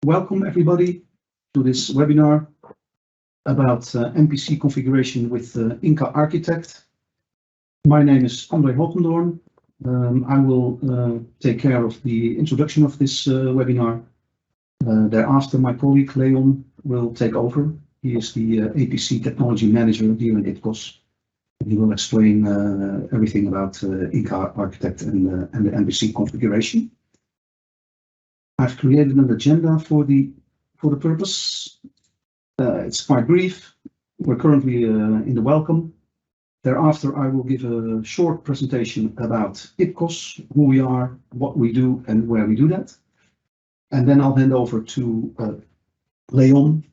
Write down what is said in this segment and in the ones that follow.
Welcome everybody to this webinar about MPC configuration with INCA Architect. My name is André Hogendoorn. I will take care of the introduction of this webinar. Thereafter, my colleague Leon will take over. He is the APC Technology Manager here in IPCOS. He will explain everything about INCA Architect and the MPC configuration. I've created an agenda for the purpose. It's quite brief. We're currently in the welcome. Thereafter, I will give a short presentation about IPCOS, who we are, what we do, and where we do that. And then I'll hand over to Leon,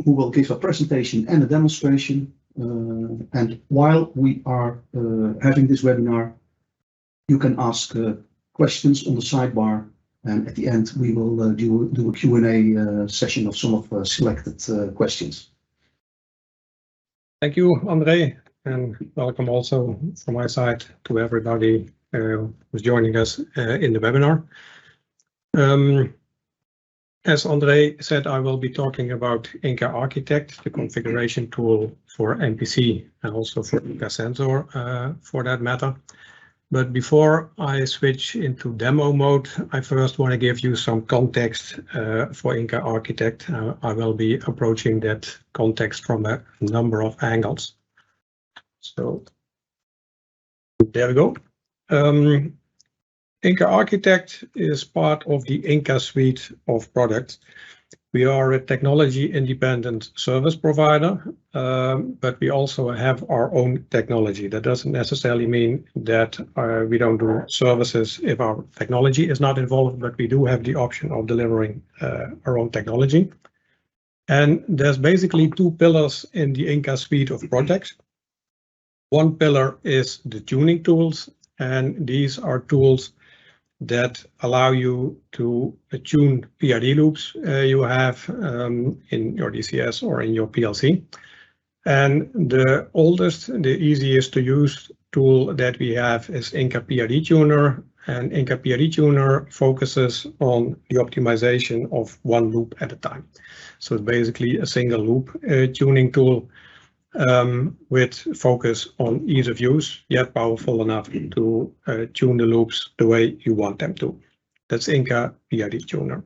who will give a presentation and a demonstration. And while we are having this webinar, you can ask questions on the sidebar. And at the end, we will do a Q&A session of some of selected questions. Thank you, André, and welcome also from my side to everybody who's joining us in the webinar. As André said, I will be talking about INCA Architect, the configuration tool for MPC and also for INCA Sensor for that matter. But before I switch into demo mode, I first want to give you some context for INCA Architect. I will be approaching that context from a number of angles. So there we go. INCA Architect is part of the INCA suite of products. We are a technology-independent service provider, but we also have our own technology. That doesn't necessarily mean that we don't do services if our technology is not involved, but we do have the option of delivering our own technology. And there's basically two pillars in the INCA suite of projects. One pillar is the tuning tools, and these are tools that allow you to tune PID loops you have in your DCS or in your PLC. And the oldest, the easiest to use tool that we have is INCA PID Tuner. And INCA PID Tuner focuses on the optimization of one loop at a time. So it's basically a single loop tuning tool with focus on ease of use, yet powerful enough to tune the loops the way you want them to. That's INCA PID Tuner.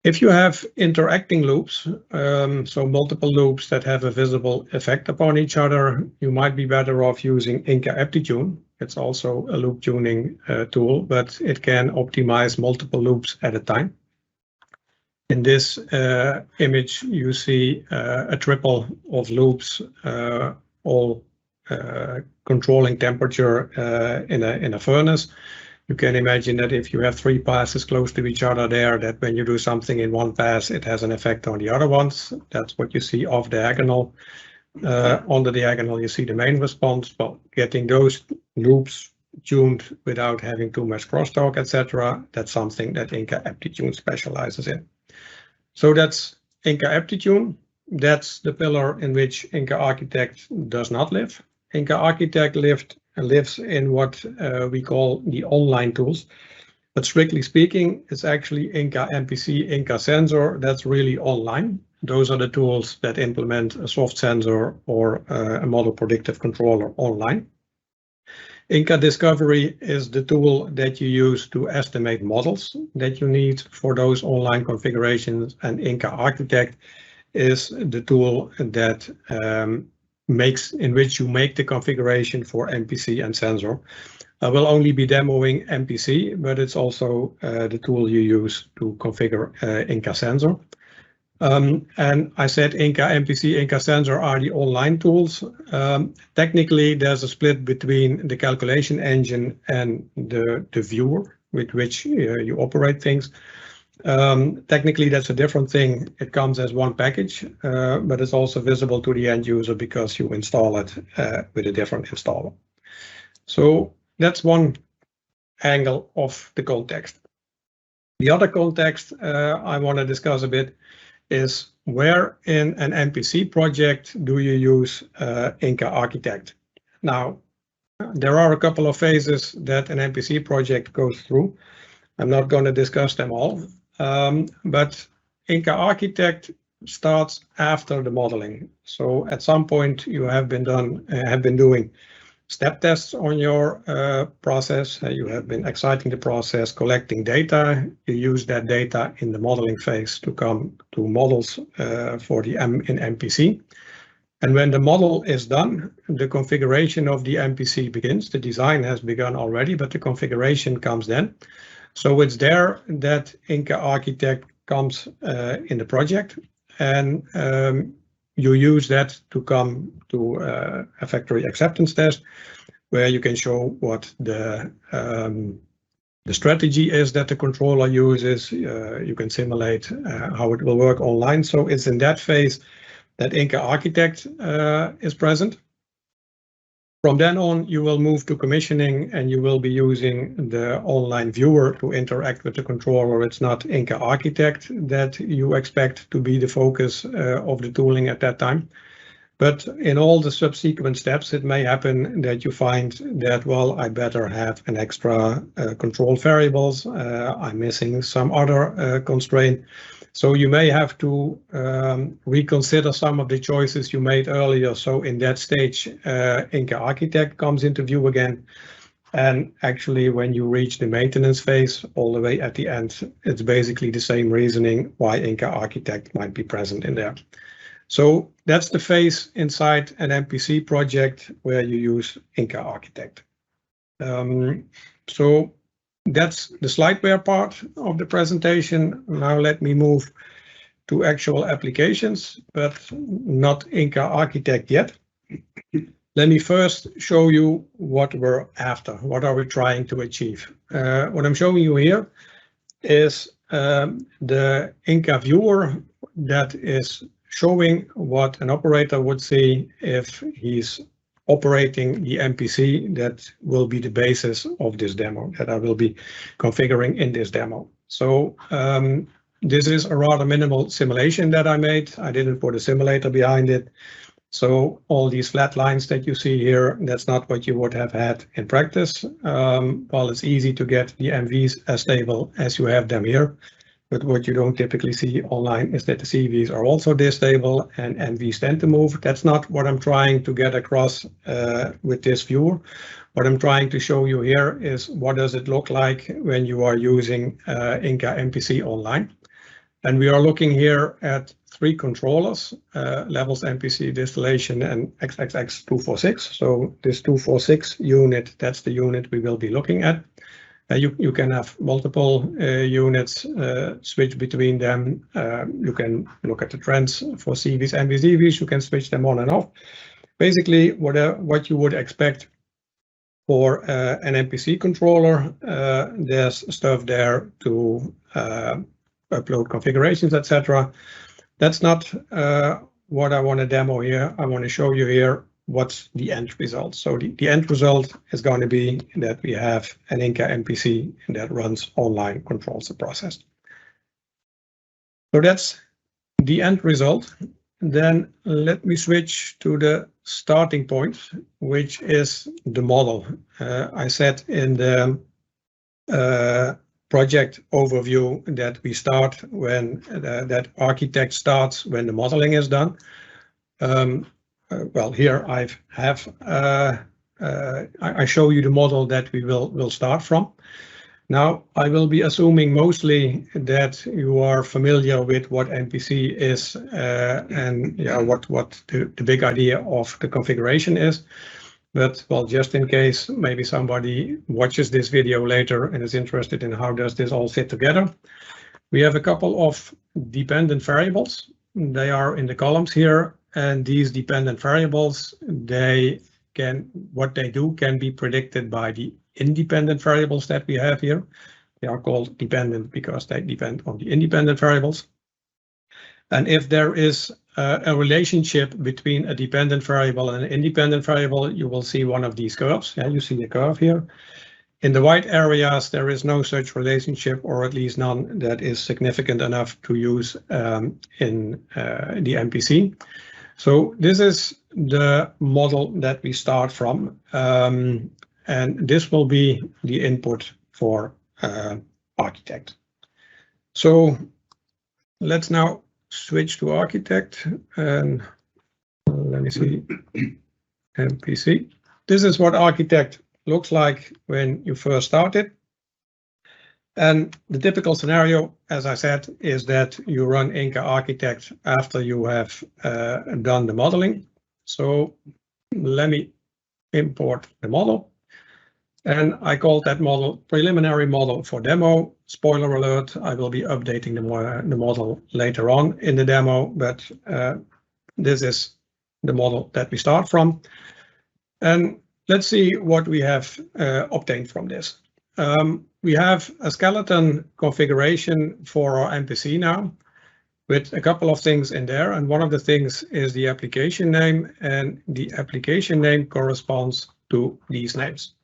If you have interacting loops, so multiple loops that have a visible effect upon each other, you might be better off using INCA AptiTune. It's also a loop tuning tool, but it can optimize multiple loops at a time. In this image, you see a triple of loops, all controlling temperature in a furnace. You can imagine that if you have three passes close to each other there, that when you do something in one pass, it has an effect on the other ones. That's what you see off diagonal. On the diagonal, you see the main response. Well, getting those loops tuned without having too much crosstalk, etc., that's something that INCA AptiTune specializes in. So that's INCA AptiTune. That's the pillar in which INCA Architect does not live. INCA Architect lives in what we call the online tools. But strictly speaking, it's actually INCA MPC, INCA Sensor. That's really online. Those are the tools that implement a soft sensor or a model predictive controller online. INCA Discovery is the tool that you use to estimate models that you need for those online configurations, and INCA Architect is the tool that in which you make the configuration for MPC and Sensor. I will only be demoing MPC, but it's also the tool you use to configure INCA Sensor. And I said INCA MPC, INCA Sensor are the online tools. Technically, there's a split between the calculation engine and the viewer with which you operate things. Technically, that's a different thing. It comes as one package, but it's also visible to the end user because you install it with a different installer. So that's one angle of the context. The other context I want to discuss a bit is where in an MPC project do you use INCA Architect? Now, there are a couple of phases that an MPC project goes through. I'm not going to discuss them all. but INCA Architect starts after the modeling. So at some point you have been doing step tests on your process. You have been exciting the process, collecting data. You use that data in the modeling phase to come to models for the in MPC. And when the model is done, the configuration of the MPC begins. The design has begun already, but the configuration comes then. So it's there that INCA Architect comes in the project, and you use that to come to a factory acceptance test, where you can show what the strategy is that the controller uses. You can simulate how it will work online. So it's in that phase that INCA Architect is present. From then on, you will move to commissioning, and you will be using the online viewer to interact with the controller. It's not INCA Architect that you expect to be the focus of the tooling at that time. But in all the subsequent steps, it may happen that you find that, well, I better have an extra control variables. I'm missing some other constraint. So you may have to reconsider some of the choices you made earlier. So in that stage, INCA Architect comes into view again. And actually, when you reach the maintenance phase, all the way at the end, it's basically the same reasoning why INCA Architect might be present in there. So that's the phase inside an MPC project where you use INCA Architect. So that's the slideware part of the presentation. Now let me move to actual applications, but not INCA Architect yet. Let me first show you what we're after. What are we trying to achieve? What I'm showing you here is the INCA viewer that is showing what an operator would see if he's operating the MPC that will be the basis of this demo that I will be configuring in this demo. So this is a rather minimal simulation that I made. I didn't put a simulator behind it. So all these flat lines that you see here, that's not what you would have had in practice. While it's easy to get the MVs as stable as you have them here. But what you don't typically see online is that the CVs are also this stable and MVs tend to move. That's not what I'm trying to get across with this viewer. What I'm trying to show you here is what does it look like when you are using INCA MPC online. And we are looking here at 3 controllers, levels MPC distillation and XXX246. So this 246 unit, that's the unit we will be looking at. You can have multiple units, switch between them. You can look at the trends for CVs, MVs, DVs. You can switch them on and off. Basically, what you would expect for an MPC controller, there's stuff there to upload configurations, etc. That's not what I want to demo here. I want to show you here what's the end result. So the end result is going to be that we have an INCA MPC that runs online, controls the process. So that's the end result. Then let me switch to the starting point, which is the model. I said in the project overview that we start when that architect starts when the modeling is done. Well, here I show you the model that we will start from. Now, I will be assuming mostly that you are familiar with what MPC is and what the big idea of the configuration is. But, well, just in case maybe somebody watches this video later and is interested in how does this all fit together, we have a couple of dependent variables. They are in the columns here. And these dependent variables, what they do can be predicted by the independent variables that we have here. They are called dependent because they depend on the independent variables. And if there is a relationship between a dependent variable and an independent variable, you will see one of these curves. Yeah, you see a curve here. In the white areas, there is no such relationship, or at least none that is significant enough to use in the MPC. So this is the model that we start from, and this will be the input for Architect. So let's now switch to Architect and let me see, MPC. This is what Architect looks like when you first start it. And the typical scenario, as I said, is that you run INCA Architect after you have done the modeling. So let me import the model. And I called that model preliminary model for demo. Spoiler alert, I will be updating the model later on in the demo, but this is the model that we start from. And let's see what we have obtained from this. We have a skeleton configuration for our MPC now with a couple of things in there. And one of the things is the application name, and the application name corresponds to these names.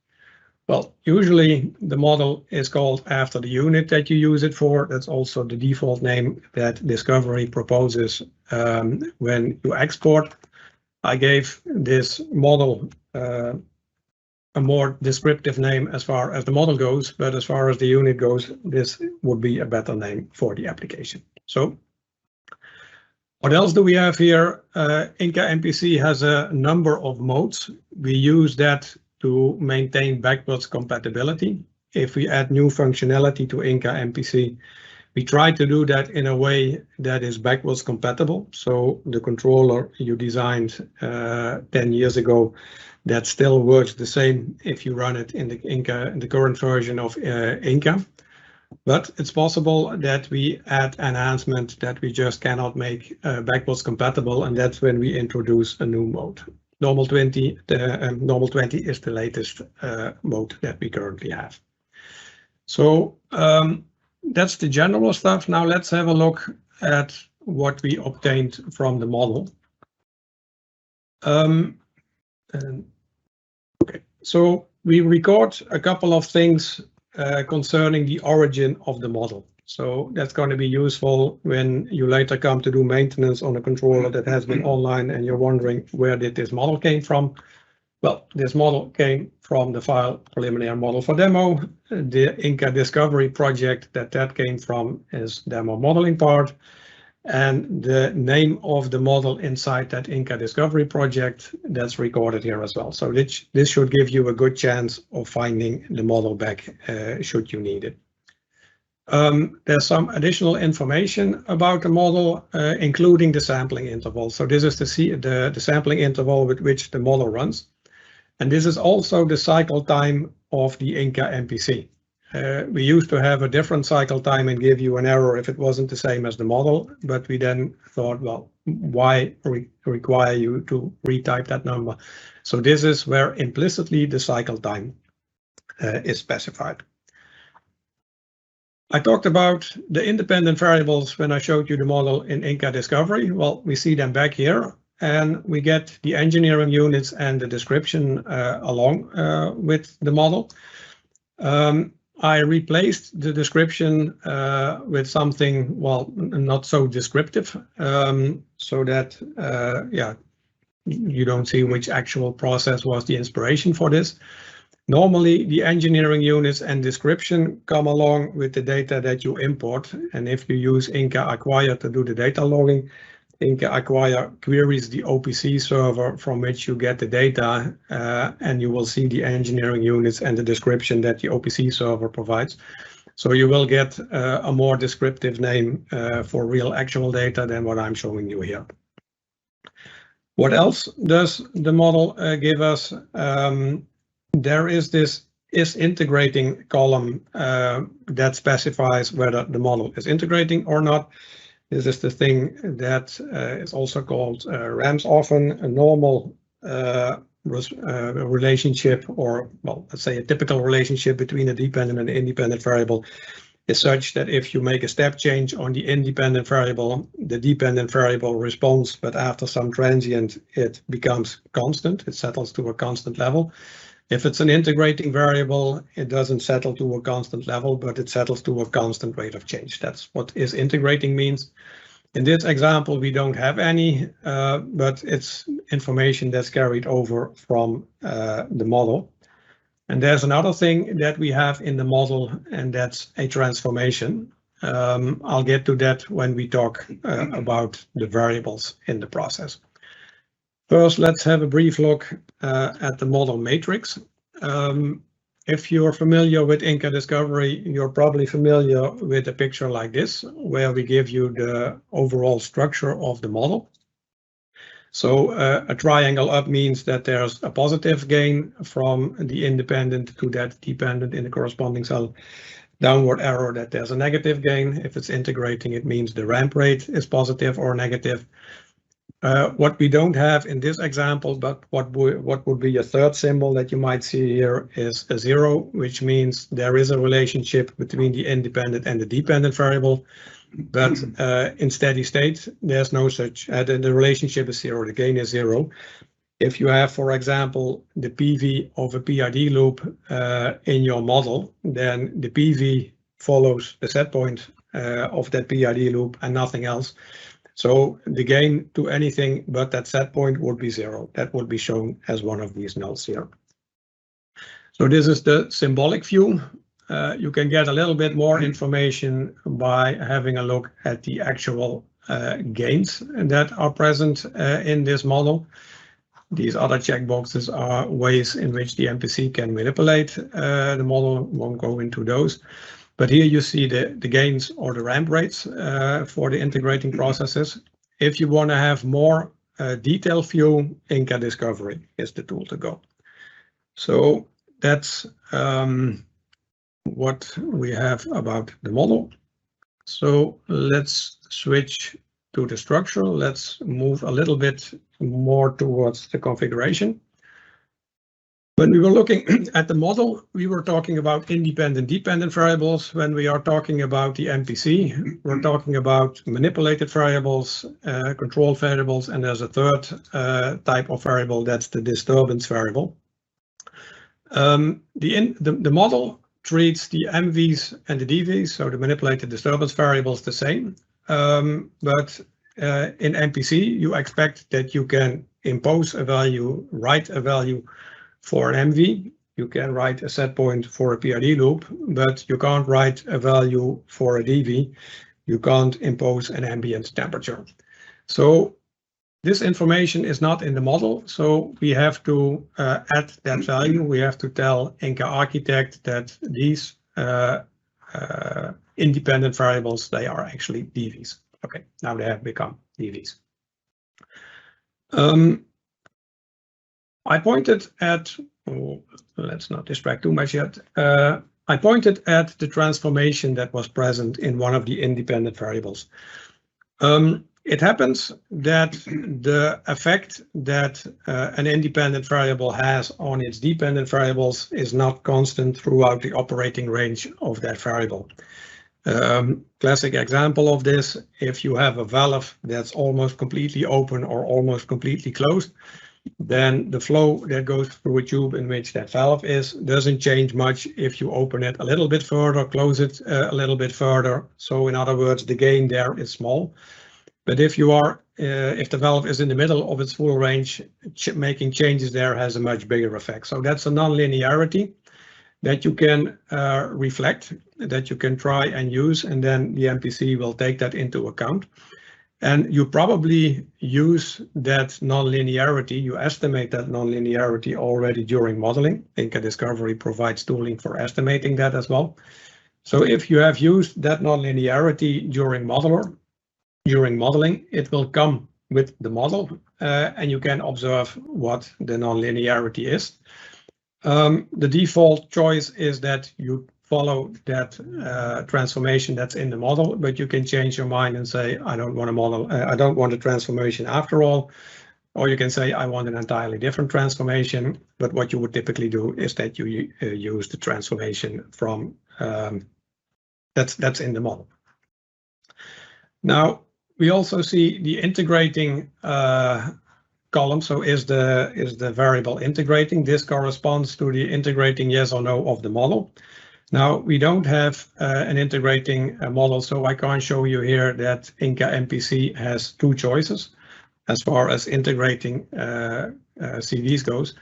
Well, usually the model is called after the unit that you use it for. That's also the default name that Discovery proposes when you export. I gave this model a more descriptive name as far as the model goes, but as far as the unit goes, this would be a better name for the application. So what else do we have here? INCA MPC has a number of modes. We use that to maintain backwards compatibility. If we add new functionality to INCA MPC, we try to do that in a way that is backwards compatible. So the controller you designed 10 years ago, that still works the same if you run it in the INCA, in the current version of INCA. But it's possible that we add enhancement that we just cannot make backwards compatible, and that's when we introduce a new mode. Normal 20, Normal 20 is the latest mode that we currently have. So that's the general stuff. Now let's have a look at what we obtained from the model. Okay, so we record a couple of things concerning the origin of the model. So that's going to be useful when you later come to do maintenance on a controller that has been online and you're wondering where did this model came from. Well, this model came from the file preliminary model for demo. The INCA Discovery project that came from is demo modeling part. And the name of the model inside that INCA Discovery project, that's recorded here as well. So this should give you a good chance of finding the model back should you need it. There's some additional information about the model, including the sampling interval. So this is the sampling interval with which the model runs. And this is also the cycle time of the INCA MPC. We used to have a different cycle time and give you an error if it wasn't the same as the model, but we then thought, well, why require you to retype that number? So this is where implicitly the cycle time is specified. I talked about the independent variables when I showed you the model in INCA Discovery. Well, we see them back here, and we get the engineering units and the description along with the model. I replaced the description with something, well, not so descriptive, so that, yeah, you don't see which actual process was the inspiration for this. Normally, the engineering units and description come along with the data that you import. And if you use INCA Acquire to do the data logging, INCA Acquire queries the OPC server from which you get the data, and you will see the engineering units and the description that the OPC server provides. So you will get a more descriptive name for real actual data than what I'm showing you here. What else does the model give us? There is this is integrating column that specifies whether the model is integrating or not. This is the thing that is also called RAMs often. A normal relationship, or well, let's say a typical relationship between a dependent and independent variable is such that if you make a step change on the independent variable, the dependent variable responds, but after some transient, it becomes constant. It settles to a constant level. If it's an integrating variable, it doesn't settle to a constant level, but it settles to a constant rate of change. That's what is integrating means. In this example, we don't have any, but it's information that's carried over from the model. And there's another thing that we have in the model, and that's a transformation. I'll get to that when we talk about the variables in the process. First, let's have a brief look at the model matrix. If you're familiar with INCA Discovery, you're probably familiar with a picture like this, where we give you the overall structure of the model. So a triangle up means that there's a positive gain from the independent to that dependent in the corresponding cell. Downward arrow, that there's a negative gain. If it's integrating, it means the ramp rate is positive or negative. What we don't have in this example, but what would be a third symbol that you might see here is a 0, which means there is a relationship between the independent and the dependent variable. But in steady state, there's no such, the relationship is 0, the gain is 0. If you have, for example, the PV of a PID loop in your model, then the PV follows the set point of that PID loop and nothing else. So the gain to anything but that set point would be 0. That would be shown as one of these nulls here. So this is the symbolic view. You can get a little bit more information by having a look at the actual gains that are present in this model. These other checkboxes are ways in which the MPC can manipulate the model. Won't go into those. But here you see the gains or the ramp rates for the integrating processes. If you want to have more detailed view, INCA Discovery is the tool to go. So that's what we have about the model. So let's switch to the structure. Let's move a little bit more towards the configuration. When we were looking at the model, we were talking about independent, dependent variables. When we are talking about the MPC, we're talking about manipulated variables, control variables, and there's a third type of variable, that's the disturbance variable. The model treats the MVs and the DVs, so the manipulated disturbance variables, the same. But in MPC, you expect that you can impose a value, write a value for an MV. You can write a set point for a PID loop, but you can't write a value for a DV. You can't impose an ambient temperature. So this information is not in the model, so we have to add that value. We have to tell INCA Architect that these independent variables, they are actually DVs. Okay, now they have become DVs. I pointed at, let's not distract too much yet. I pointed at the transformation that was present in one of the independent variables. It happens that the effect that an independent variable has on its dependent variables is not constant throughout the operating range of that variable. Classic example of this, if you have a valve that's almost completely open or almost completely closed, then the flow that goes through a tube in which that valve is doesn't change much if you open it a little bit further, close it a little bit further. So in other words, the gain there is small. But if you are, if the valve is in the middle of its full range, making changes there has a much bigger effect. So that's a nonlinearity that you can reflect, that you can try and use, and then the MPC will take that into account. And you probably use that nonlinearity, you estimate that nonlinearity already during modeling. INCA Discovery provides tooling for estimating that as well. So if you have used that nonlinearity during modeling, it will come with the model and you can observe what the nonlinearity is. The default choice is that you follow that transformation that's in the model, but you can change your mind and say, I don't want a model, I don't want a transformation after all. Or you can say, I want an entirely different transformation. But what you would typically do is that you use the transformation from that's in the model. Now, we also see the integrating column. So is the variable integrating? This corresponds to the integrating yes or no of the model. Now, we don't have an integrating model, so I can't show you here that INCA MPC has two choices as far as integrating CVs goes.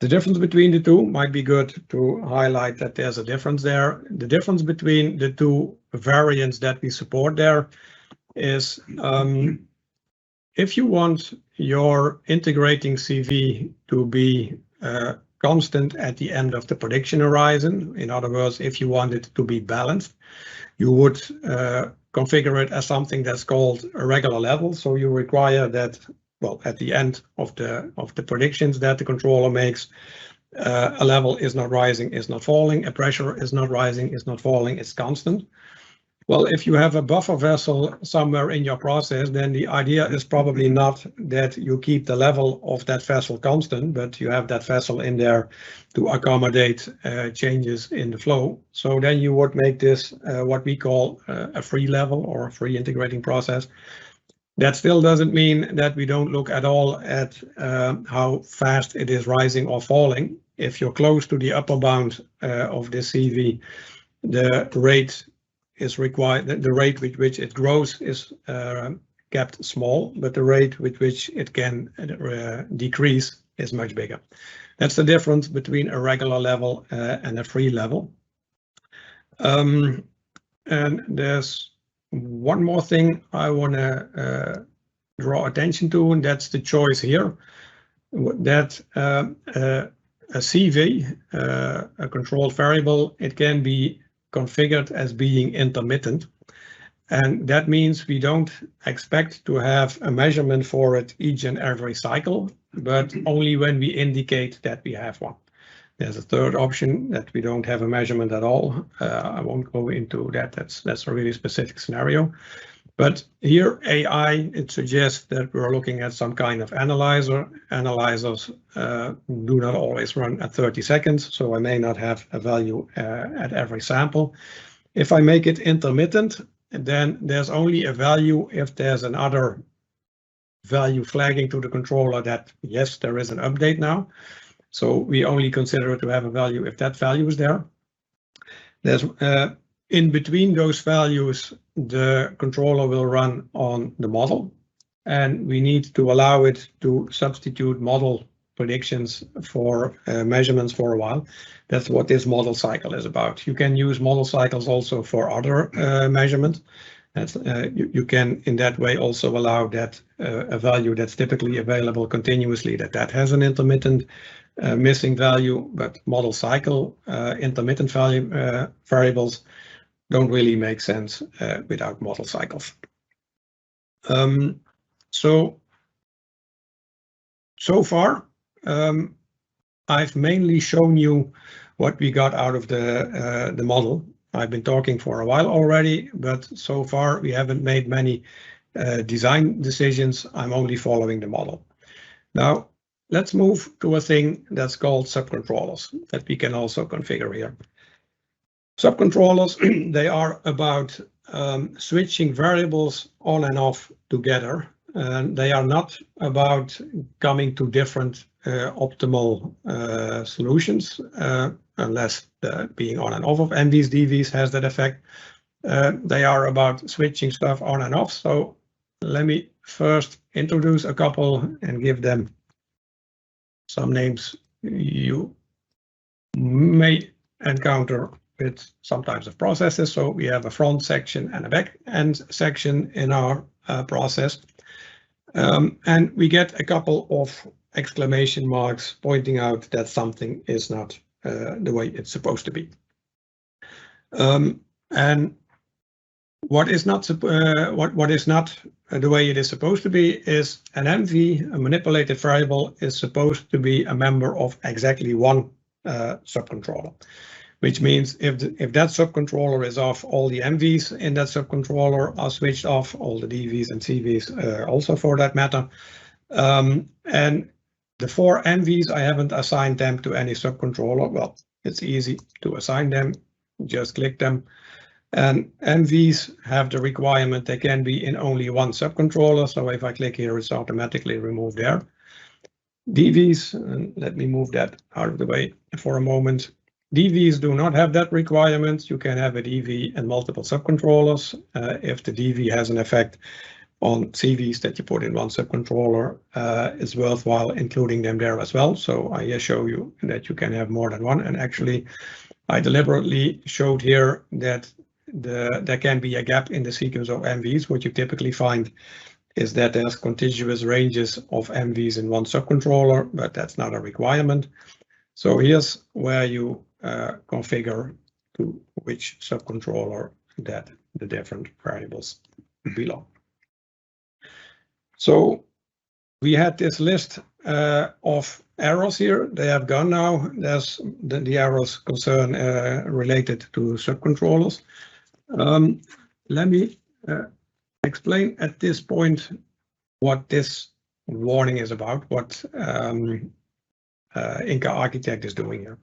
The difference between the two might be good to highlight that there's a difference there. The difference between the two variants that we support there is if you want your integrating CV to be constant at the end of the prediction horizon, in other words, if you want it to be balanced, you would configure it as something that's called a regular level. So you require that, well, at the end of the predictions that the controller makes, a level is not rising, is not falling, a pressure is not rising, is not falling, it's constant. Well, if you have a buffer vessel somewhere in your process, then the idea is probably not that you keep the level of that vessel constant, but you have that vessel in there to accommodate changes in the flow. So then you would make this what we call a free level or a free integrating process. That still doesn't mean that we don't look at all at how fast it is rising or falling. If you're close to the upper bound of this CV, the rate is required. The rate with which it grows is kept small, but the rate with which it can decrease is much bigger. That's the difference between a regular level and a free level. And there's one more thing I want to draw attention to, and that's the choice here. That a CV, a controlled variable, it can be configured as being intermittent, and that means we don't expect to have a measurement for it each and every cycle, but only when we indicate that we have one. There's a third option that we don't have a measurement at all. I won't go into that. That's a really specific scenario. But here, AI, it suggests that we're looking at some kind of analyzer. Analyzers do not always run at 30 seconds, so I may not have a value at every sample. If I make it intermittent, then there's only a value if there's another value flagging to the controller that, yes, there is an update now. So we only consider it to have a value if that value is there. There's in between those values, the controller will run on the model, and we need to allow it to substitute model predictions for measurements for a while. That's what this model cycle is about. You can use model cycles also for other measurements. You can, in that way, also allow that a value that's typically available continuously, that has an intermittent missing value, but model cycle intermittent value variables don't really make sense without model cycles. So far, I've mainly shown you what we got out of the model. I've been talking for a while already, but so far we haven't made many design decisions. I'm only following the model. Now, let's move to a thing that's called subcontrollers that we can also configure here. Subcontrollers, they are about switching variables on and off together. And they are not about coming to different optimal solutions, unless the being on and off of MVs, DVs has that effect. They are about switching stuff on and off. So let me first introduce a couple and give them some names you may encounter with some types of processes. So we have a front section and a back end section in our process. And we get a couple of exclamation marks pointing out that something is not the way it's supposed to be. And what is not the way it is supposed to be is an MV, a manipulated variable, is supposed to be a member of exactly one subcontroller. Which means if that subcontroller is off, all the MVs in that subcontroller are switched off, all the DVs and CVs also for that matter. And the 4 MVs, I haven't assigned them to any subcontroller. Well, it's easy to assign them, just click them. And MVs have the requirement they can be in only one subcontroller. So if I click here, it's automatically removed there. DVs, and let me move that out of the way for a moment. DVs do not have that requirement. You can have a DV and multiple subcontrollers. If the DV has an effect, on CVs that you put in one subcontroller, it's worthwhile including them there as well. So I just show you that you can have more than one. And actually, I deliberately showed here that there can be a gap in the sequence of MVs. What you typically find is that there's contiguous ranges of MVs in one subcontroller, but that's not a requirement. So here's where you configure to which subcontroller that the different variables belong. So we had this list of errors here. They have gone now. There's the errors concern related to subcontrollers. Let me explain at this point what this warning is about, what INCA Architect is doing here.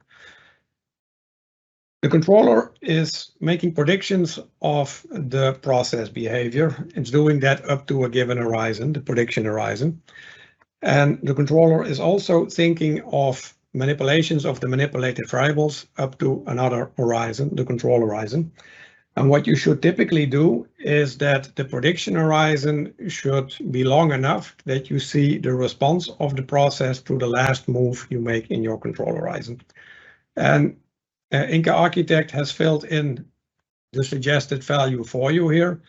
The controller is making predictions of the process behavior. It's doing that up to a given horizon, the prediction horizon. And the controller is also thinking of manipulations of the manipulated variables up to another horizon, the control horizon. And what you should typically do is that the prediction horizon should be long enough that you see the response of the process to the last move you make in your control horizon. And INCA Architect has filled in the suggested value for you here,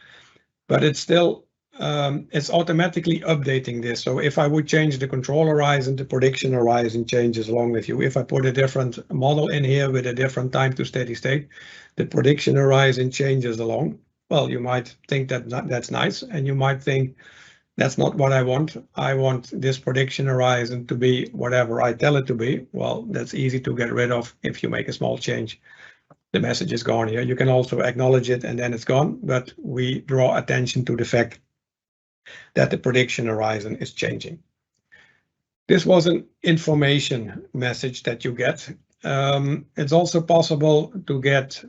but it's still it's automatically updating this. So if I would change the control horizon, the prediction horizon changes along with you. If I put a different model in here with a different time to steady state, the prediction horizon changes along. Well, you might think that that's nice, and you might think that's not what I want. I want this prediction horizon to be whatever I tell it to be. Well, that's easy to get rid of if you make a small change. The message is gone here. You can also acknowledge it and then it's gone, but we draw attention to the fact that the prediction horizon is changing. This was an information message that you get. It's also possible to get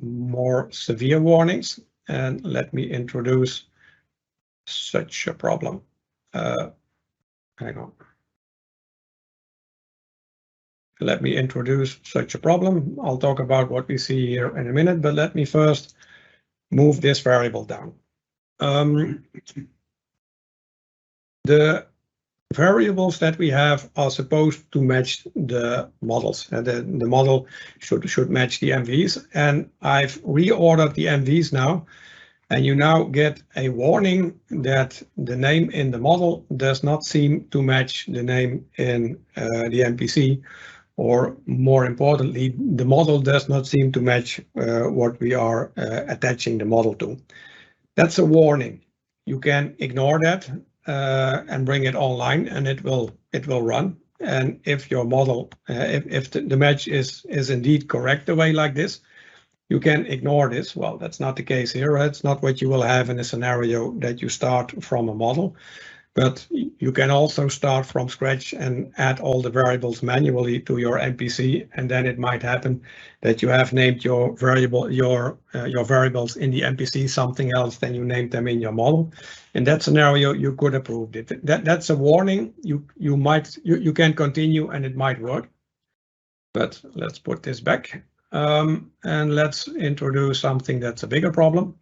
more severe warnings, and let me introduce such a problem. Hang on. Let me introduce such a problem. I'll talk about what we see here in a minute, but let me first move this variable down. The variables that we have are supposed to match the models, and the model should match the MVs. And I've reordered the MVs now, and you now get a warning that the name in the model does not seem to match the name in the MPC, or more importantly, the model does not seem to match what we are attaching the model to. That's a warning. You can ignore that and bring it online, and it will run. And if your model, if the match is indeed correct the way like this, you can ignore this. Well, that's not the case here. Right? It's not what you will have in a scenario that you start from a model, but you can also start from scratch and add all the variables manually to your MPC, and then it might happen that you have named your variable, your variables in the MPC something else than you named them in your model. In that scenario, you could approve it. That's a warning. You can continue and it might work. But let's put this back and let's introduce something that's a bigger problem.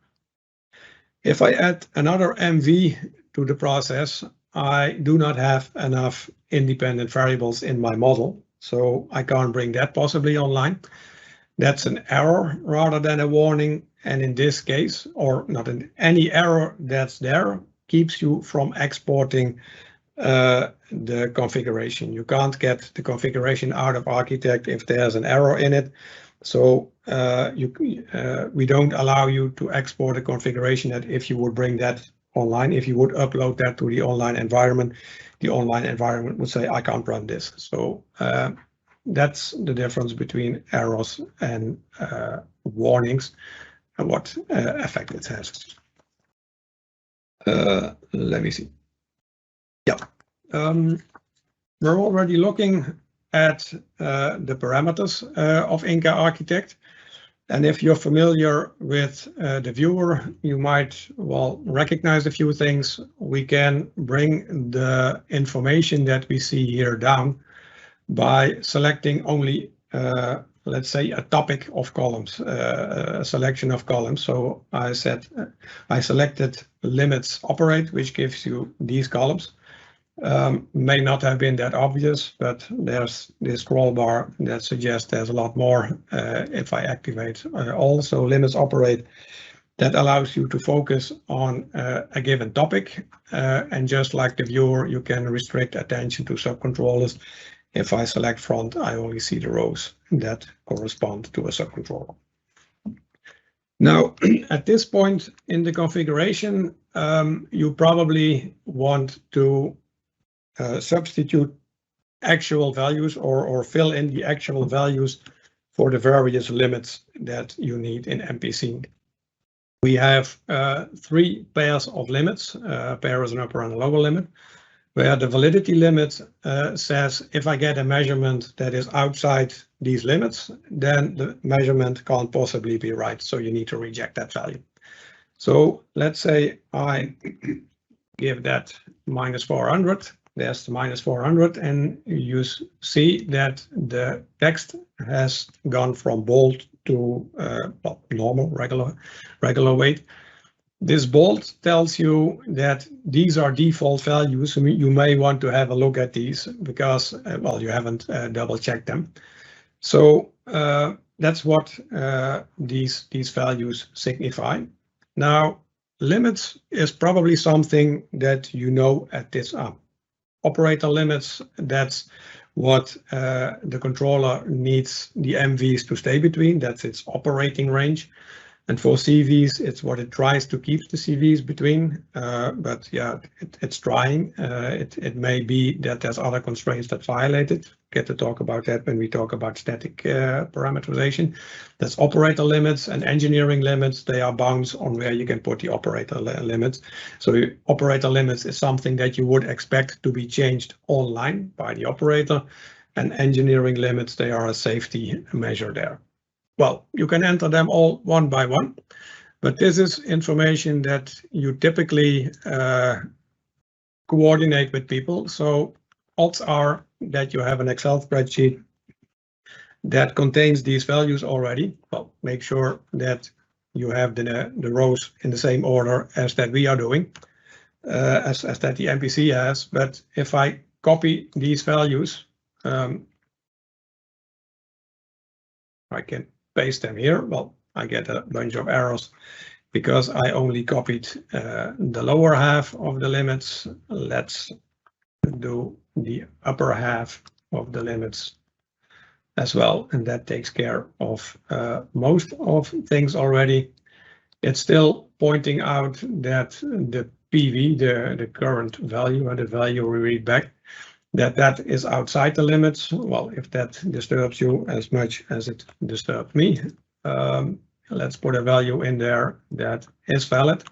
If I add another MV to the process, I do not have enough independent variables in my model, so I can't bring that possibly online. That's an error rather than a warning, and in this case, or not in any error that's there, keeps you from exporting the configuration. You can't get the configuration out of Architect if there's an error in it. So we don't allow you to export a configuration that if you would bring that online, if you would upload that to the online environment would say, I can't run this. So that's the difference between errors and warnings and what effect it has. Let me see. Yeah, we're already looking at the parameters of INCA Architect. And if you're familiar with the viewer, you might, well, recognize a few things. We can bring the information that we see here down by selecting only let's say, a topic of columns, a selection of columns. So I said I selected limits operate, which gives you these columns. May not have been that obvious, but there's this scroll bar that suggests there's a lot more if I activate also limits operate. That allows you to focus on a given topic, and just like the viewer, you can restrict attention to subcontrollers. If I select front, I only see the rows that correspond to a subcontroller. Now, at this point in the configuration, you probably want to substitute actual values or fill in the actual values for the various limits that you need in MPC. We have 3 pairs of limits. Pair is an upper and a lower limit, where the validity limit says if I get a measurement that is outside these limits, then the measurement can't possibly be right. So you need to reject that value. So let's say I give that -400. There's the -400, and you see that the text has gone from bold to well, normal, regular weight. This bold tells you that these are default values. You may want to have a look at these because, well, you haven't double checked them. So that's what these values signify. Now, limits is probably something that you know at this operator limits. That's what the controller needs the MVs to stay between. That's its operating range. And for CVs, it's what it tries to keep the CVs between. But yeah, it's trying. It may be that there's other constraints that violate it. Get to talk about that when we talk about static parameterization. That's operator limits and engineering limits. They are bounds on where you can put the operator limits. So operator limits is something that you would expect to be changed online by the operator. And engineering limits, they are a safety measure there. Well, you can enter them all one by one, but this is information that you typically coordinate with people. So odds are that you have an Excel spreadsheet that contains these values already. Well, make sure that you have the rows in the same order as that we are doing, as that the MPC has. But if I copy these values, I can paste them here. Well, I get a bunch of errors because I only copied the lower half of the limits. Let's do the upper half of the limits as well, and that takes care of most of things already. It's still pointing out that the PV, the current value, and the value we read back, that is outside the limits. Well, if that disturbs you as much as it disturbed me, let's put a value in there that is valid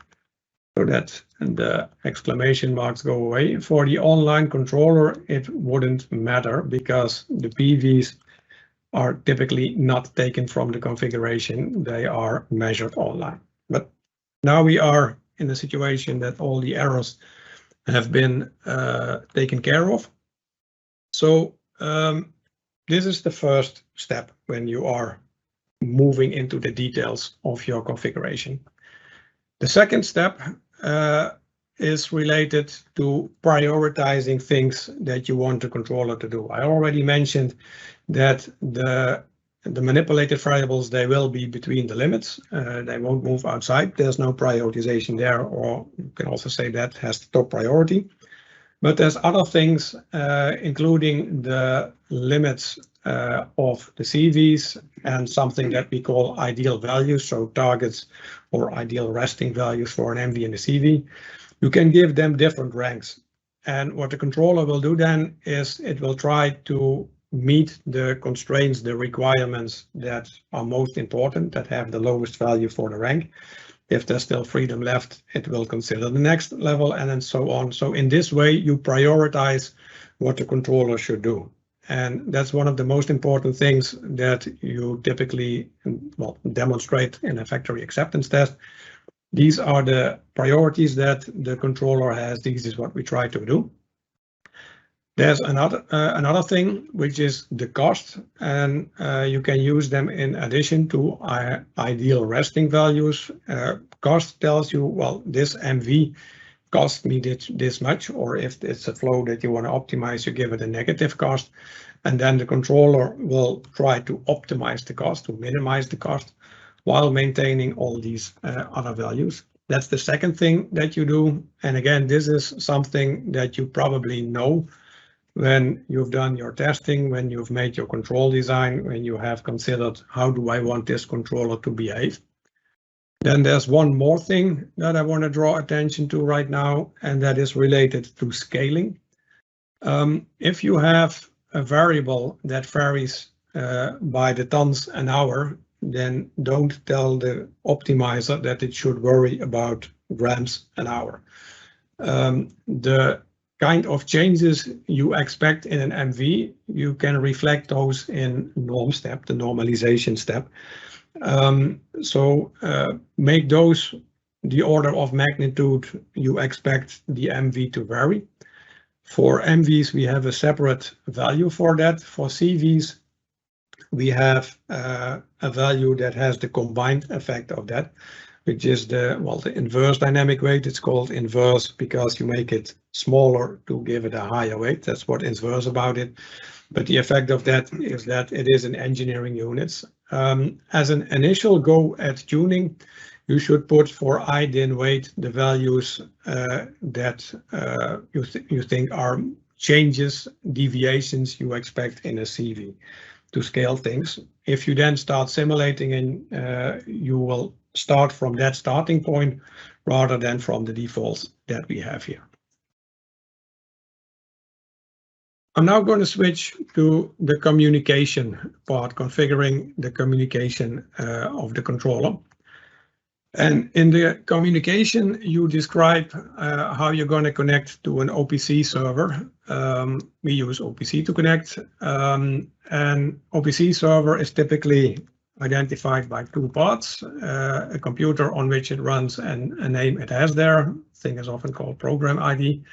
so that the exclamation marks go away. For the online controller, it wouldn't matter because the PVs are typically not taken from the configuration. They are measured online. But now we are in the situation that all the errors have been taken care of. So this is the first step when you are moving into the details of your configuration. The second step is related to prioritizing things that you want the controller to do. I already mentioned that the manipulated variables, they will be between the limits. They won't move outside. There's no prioritization there, or you can also say that has the top priority. But there's other things, including the limits of the CVs and something that we call ideal values, so targets or ideal resting values for an MV and a CV. You can give them different ranks. And what the controller will do then is it will try to meet the constraints, the requirements that are most important, that have the lowest value for the rank. If there's still freedom left, it will consider the next level, and then so on. So in this way, you prioritize what the controller should do. And that's one of the most important things that you typically, well, demonstrate in a factory acceptance test. These are the priorities that the controller has. This is what we try to do. There's another thing, which is the cost, and you can use them in addition to ideal resting values. Cost tells you, well, this MV cost me this much, or if it's a flow that you want to optimize, you give it a negative cost, and then the controller will try to optimize the cost, to minimize the cost, while maintaining all these other values. That's the second thing that you do. And again, this is something that you probably know when you've done your testing, when you've made your control design, when you have considered how do I want this controller to behave. Then there's one more thing that I want to draw attention to right now, and that is related to scaling. If you have a variable that varies by the tons an hour, then don't tell the optimizer that it should worry about grams an hour. The kind of changes you expect in an MV, you can reflect those in norm step, the normalization step. Make those the order of magnitude you expect the MV to vary. For MVs, we have a separate value for that. For CVs, we have a value that has the combined effect of that, which is the inverse dynamic weight. It's called inverse because you make it smaller to give it a higher weight. That's what inverse about it. But the effect of that is that it is in engineering units. As an initial go at tuning, you should put for IDIN weight the values that you think are changes, deviations you expect in a CV to scale things. If you then start simulating, and you will start from that starting point rather than from the defaults that we have here. I'm now going to switch to the communication part, configuring the communication of the controller. And in the communication, you describe how you're going to connect to an OPC server. We use OPC to connect, and OPC server is typically identified by two parts, a computer on which it runs and a name it has there. Thing is often called program ID.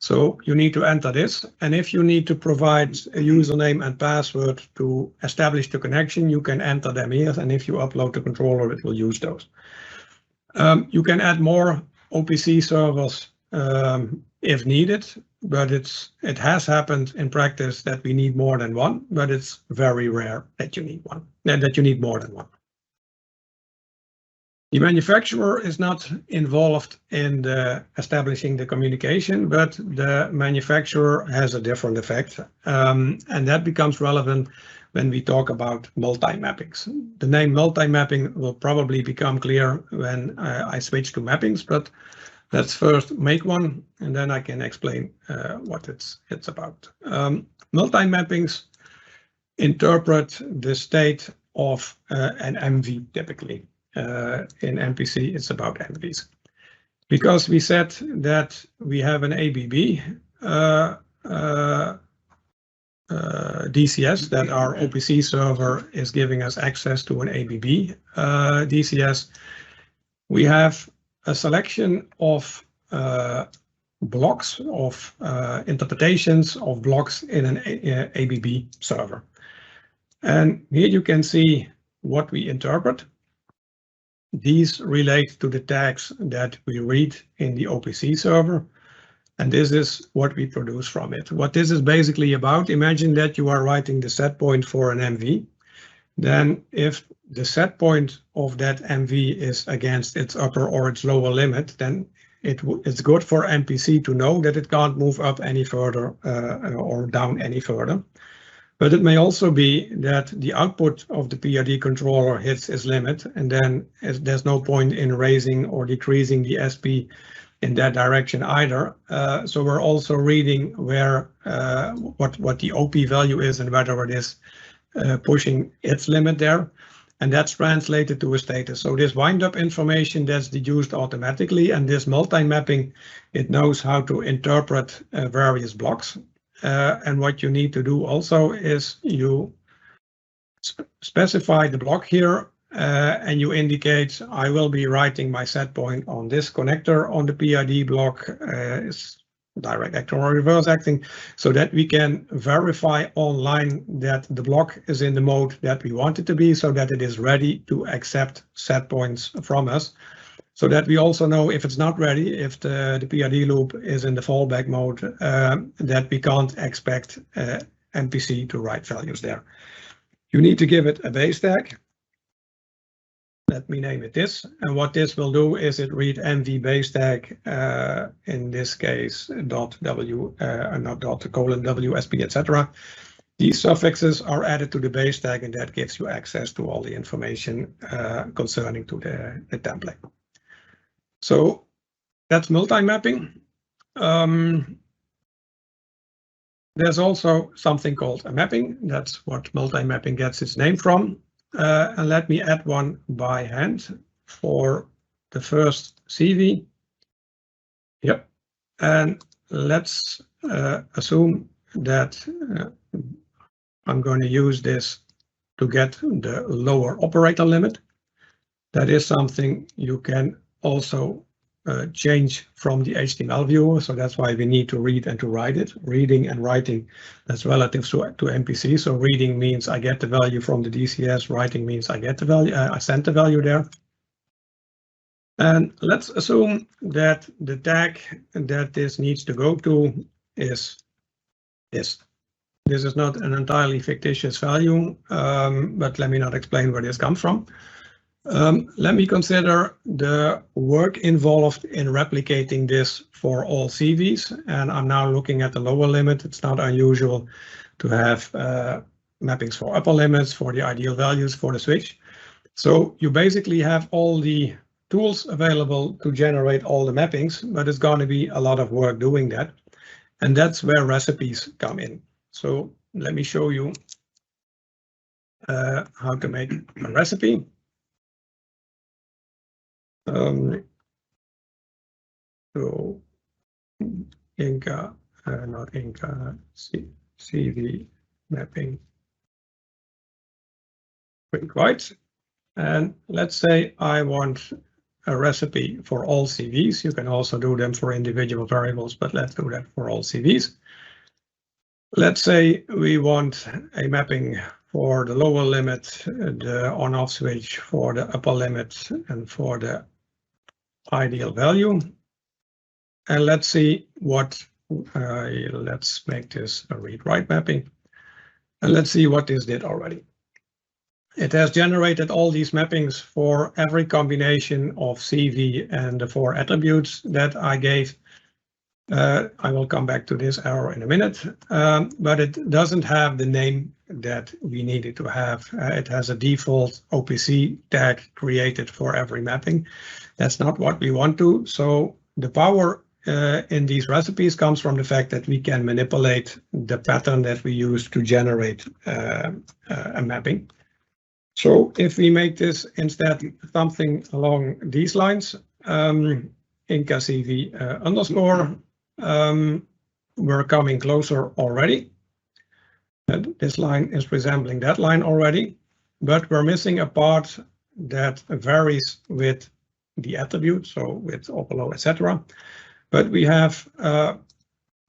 So you need to enter this, and if you need to provide a username and password to establish the connection, you can enter them here, and if you upload the controller, it will use those. You can add more OPC servers if needed, but it has happened in practice that we need more than one, but it's very rare that you need one, that you need more than one. The manufacturer is not involved in establishing the communication, but the manufacturer has a different effect, and that becomes relevant when we talk about multi-mappings. The name multi-mapping will probably become clear when I switch to mappings, but let's first make one, and then I can explain what it's about. Multi-mappings interpret the state of an MV typically. In MPC, it's about MVs. Because we said that we have an ABB DCS, that our OPC server is giving us access to an ABB DCS. We have a selection of blocks, of interpretations of blocks in an ABB server. And here you can see what we interpret. These relate to the tags that we read in the OPC server, and this is what we produce from it. What this is basically about, imagine that you are writing the set point for an MV. Then if the set point of that MV is against its upper or its lower limit, then it's good for MPC to know that it can't move up any further or down any further. But it may also be that the output of the PID controller hits its limit, and then there's no point in raising or decreasing the SP in that direction either. So we're also reading where what the OP value is and whether it is pushing its limit there, and that's translated to a status. So this wind-up information, that's deduced automatically, and this multi-mapping, it knows how to interpret various blocks. And what you need to do also is you specify the block here, and you indicate I will be writing my set point on this connector on the PID block. direct acting or reverse acting, so that we can verify online that the block is in the mode that we want it to be, so that it is ready to accept set points from us, so that we also know if it's not ready, if the PID loop is in the fallback mode, that we can't expect MPC to write values there. You need to give it a base tag. Let me name it this, and what this will do is it read MV base tag, in this case .w, not .:w, etc. These suffixes are added to the base tag, and that gives you access to all the information concerning to the template. So that's multi-mapping. There's also something called a mapping. That's what multi-mapping gets its name from. And let me add one by hand for the first CV. Yep. And let's assume that I'm going to use this to get the lower operator limit. That is something you can also change from the HTML viewer, so that's why we need to read and to write it. Reading and writing, that's relative to MPC. So reading means I get the value from the DCS, writing means I get the value, I send the value there. And let's assume that the tag that this needs to go to is this. This is not an entirely fictitious value, but let me not explain where this comes from. Let me consider the work involved in replicating this for all CVs, and I'm now looking at the lower limit. It's not unusual to have mappings for upper limits, for the ideal values, for the switch. So you basically have all the tools available to generate all the mappings, but it's going to be a lot of work doing that, and that's where recipes come in. So let me show you how to make a recipe. So INCA, not INCA, CV mapping, print right. And let's say I want a recipe for all CVs. You can also do them for individual variables, but let's do that for all CVs. Let's say we want a mapping for the lower limit, the on-off switch, for the upper limit, and for the ideal value. And let's see what, let's make this a read-write mapping. And let's see what this did already. It has generated all these mappings for every combination of CV and the 4 attributes that I gave. I will come back to this error in a minute, but it doesn't have the name that we needed to have. It has a default OPC tag created for every mapping. That's not what we want to. So the power in these recipes comes from the fact that we can manipulate the pattern that we use to generate a mapping. So if we make this instead something along these lines, INCA CV underscore, we're coming closer already. And this line is resembling that line already, but we're missing a part that varies with the attribute, so with or below, etc. But we have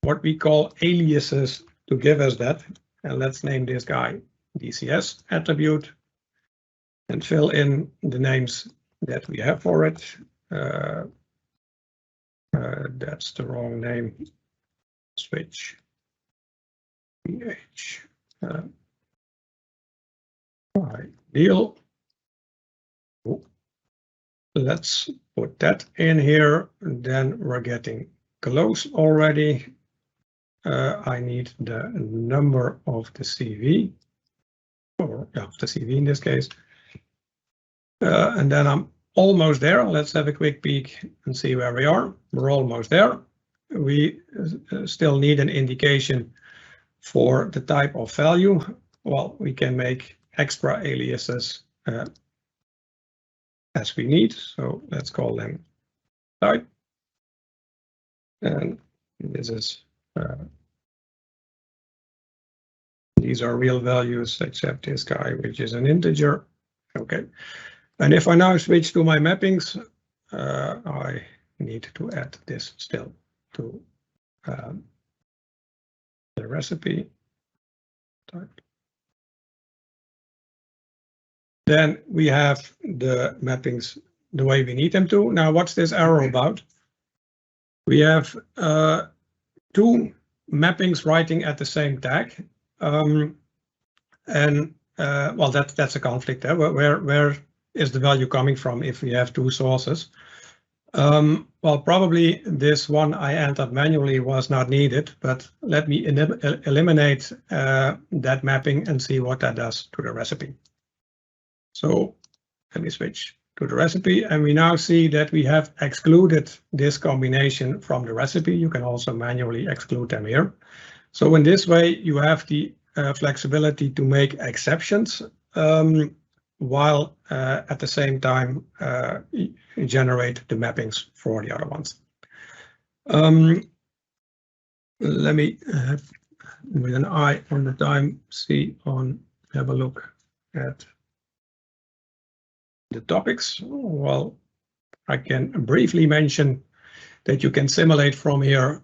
what we call aliases to give us that. And let's name this guy DCS attribute and fill in the names that we have for it. That's the wrong name. Switch PH ideal. Let's put that in here. Then we're getting close already. I need the number of the CV, or yeah, the CV in this case. And then I'm almost there. Let's have a quick peek and see where we are. We're almost there. We still need an indication for the type of value. Well, we can make extra aliases as we need. So let's call them type. And this is these are real values except this guy, which is an integer. Okay. And if I now switch to my mappings, I need to add this still to the recipe type. Then we have the mappings the way we need them to. Now, what's this error about? We have two mappings writing at the same tag, well, that's a conflict there. Where is the value coming from if we have two sources? Well, probably this one I entered manually was not needed, but let me eliminate that mapping and see what that does to the recipe. So let me switch to the recipe, and we now see that we have excluded this combination from the recipe. You can also manually exclude them here. So in this way, you have the flexibility to make exceptions while at the same time generate the mappings for the other ones. Let me with an eye on the time have a look at the topics. Well, I can briefly mention that you can simulate from here.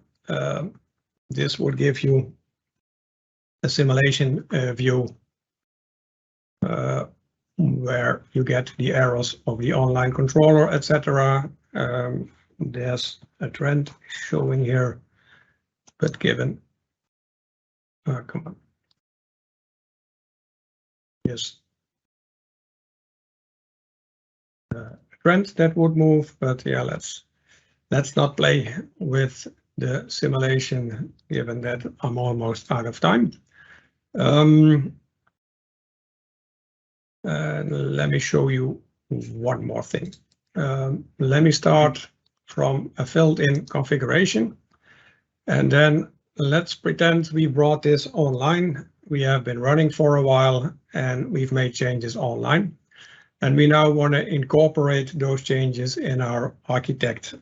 This would give you a simulation view where you get the errors of the online controller, etc. There's a trend showing here, but given, come on, yes, trend that would move, but yeah, let's not play with the simulation, given that I'm almost out of time. Let me show you one more thing. Let me start from a filled-in configuration, and then let's pretend we brought this online. We have been running for a while, and we've made changes online. And we now want to incorporate those changes in our Architect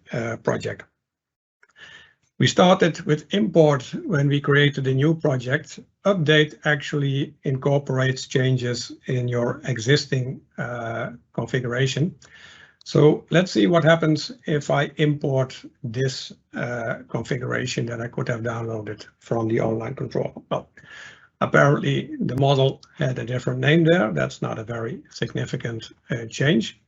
project. We started with import when we created a new project. Update actually incorporates changes in your existing configuration. So let's see what happens if I import this configuration that I could have downloaded from the online controller. Well, apparently the model had a different name there. That's not a very significant change.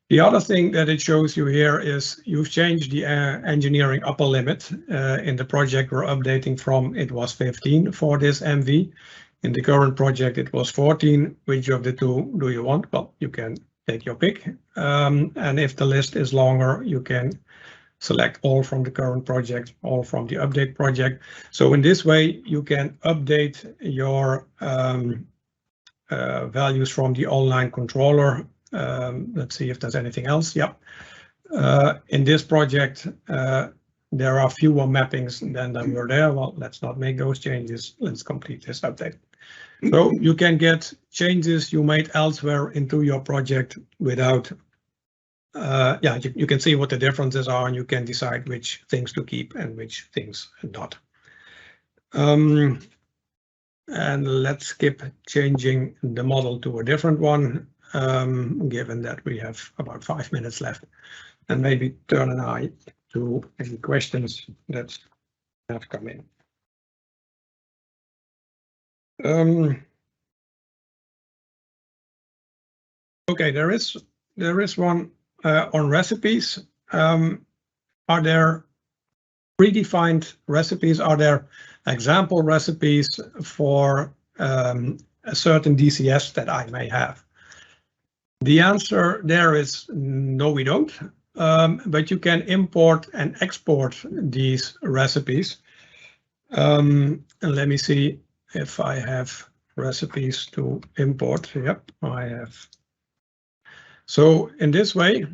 The other thing that it shows you here is you've changed the engineering upper limit. In the project we're updating from, it was 15 for this MV. In the current project it was 14. Which of the two do you want? Well, you can take your pick. And if the list is longer, you can select all from the current project, all from the update project. So in this way, you can update your values from the online controller. Let's see if there's anything else. Yep. In this project, there are fewer mappings than were there. Well, let's not make those changes. Let's complete this update. So you can get changes you made elsewhere into your project without, you can see what the differences are, and you can decide which things to keep and which things not. And let's skip changing the model to a different one, given that we have about 5 minutes left, and maybe turn an eye to any questions that have come in. Okay, there is one on recipes. Are there predefined recipes? Are there example recipes for a certain DCS that I may have? The answer there is no, we don't. But you can import and export these recipes. And let me see if I have recipes to import. Yep, I have. So in this way,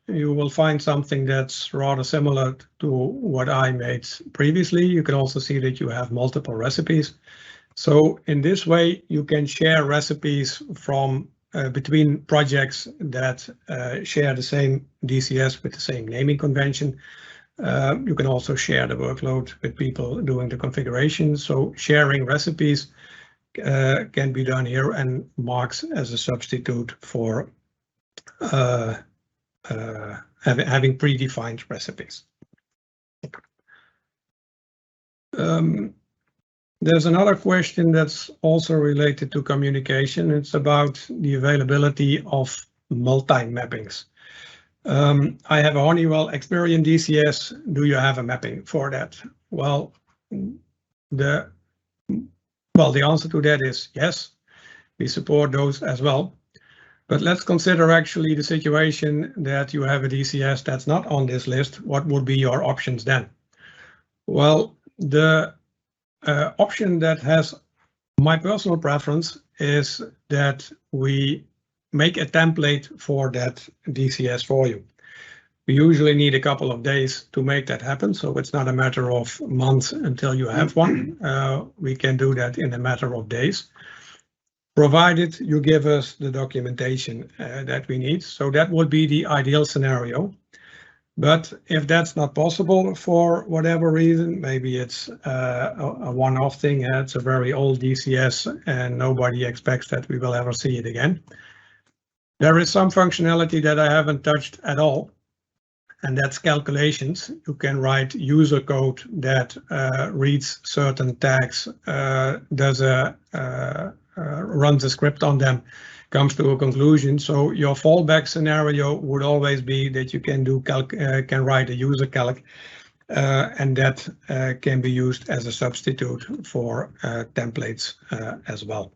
you will find something that's rather similar to what I made previously. You can also see that you have multiple recipes. So in this way, you can share recipes from between projects that share the same DCS with the same naming convention. You can also share the workload with people doing the configuration. So sharing recipes can be done here and marks as a substitute for having predefined recipes. There's another question that's also related to communication. It's about the availability of multi-mappings. I have a Honeywell Experian DCS. Do you have a mapping for that? Well, the answer to that is yes. We support those as well. But let's consider actually the situation that you have a DCS that's not on this list. What would be your options then? Well, the option that has my personal preference is that we make a template for that DCS for you. We usually need a couple of days to make that happen, so it's not a matter of months until you have one. We can do that in a matter of days, provided you give us the documentation that we need. So that would be the ideal scenario. But if that's not possible for whatever reason, maybe it's a one-off thing, it's a very old DCS and nobody expects that we will ever see it again. There is some functionality that I haven't touched at all, and that's calculations. You can write user code that reads certain tags, runs a script on them, comes to a conclusion. So your fallback scenario would always be that you can write a user calc, and that can be used as a substitute for templates as well.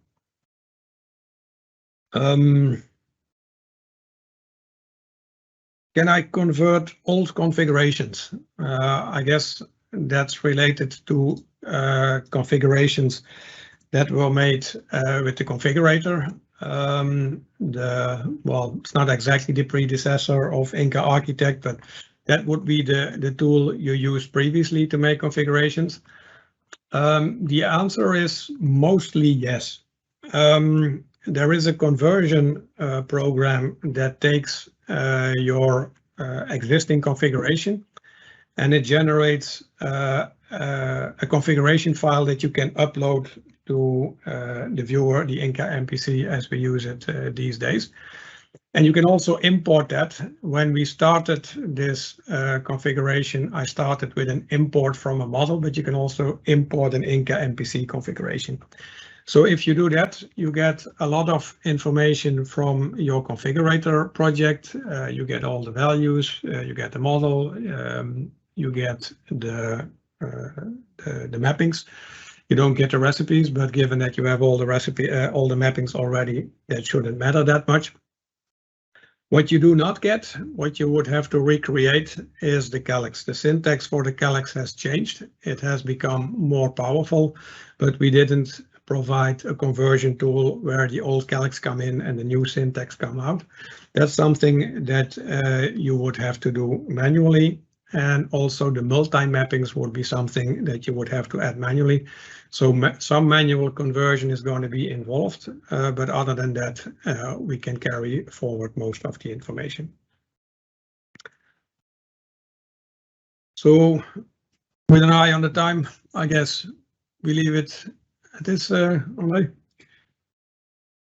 Can I convert old configurations? I guess that's related to configurations that were made with the configurator. It's not exactly the predecessor of INCA Architect, but that would be the tool you used previously to make configurations. The answer is mostly yes. There is a conversion program that takes your existing configuration and it generates a configuration file that you can upload to the viewer, the INCA MPC as we use it these days. And you can also import that. When we started this configuration, I started with an import from a model, but you can also import an INCA MPC configuration. So if you do that, you get a lot of information from your configurator project. You get all the values, you get the model, you get the mappings. You don't get the recipes, but given that you have all the mappings already, that shouldn't matter that much. What you do not get, what you would have to recreate, is the calcs. The syntax for the calcs has changed. It has become more powerful, but we didn't provide a conversion tool where the old calcs come in and the new syntax come out. That's something that you would have to do manually. And also the multi-mappings would be something that you would have to add manually. So some manual conversion is going to be involved, but other than that, we can carry forward most of the information. So with an eye on the time, I guess we leave it at this, André.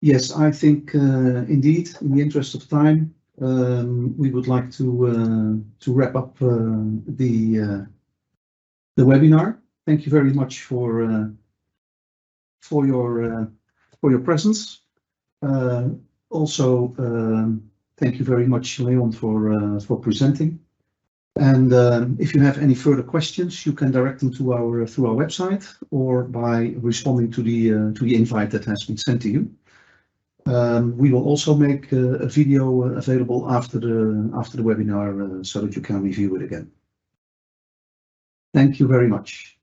Yes, I think indeed, in the interest of time, we would like to wrap up the webinar. Thank you very much for your presence. Also, thank you very much, Leon, for presenting. And if you have any further questions, you can direct them to through our website or by responding to the invite that has been sent to you. We will also make a video available after the webinar so that you can review it again. Thank you very much.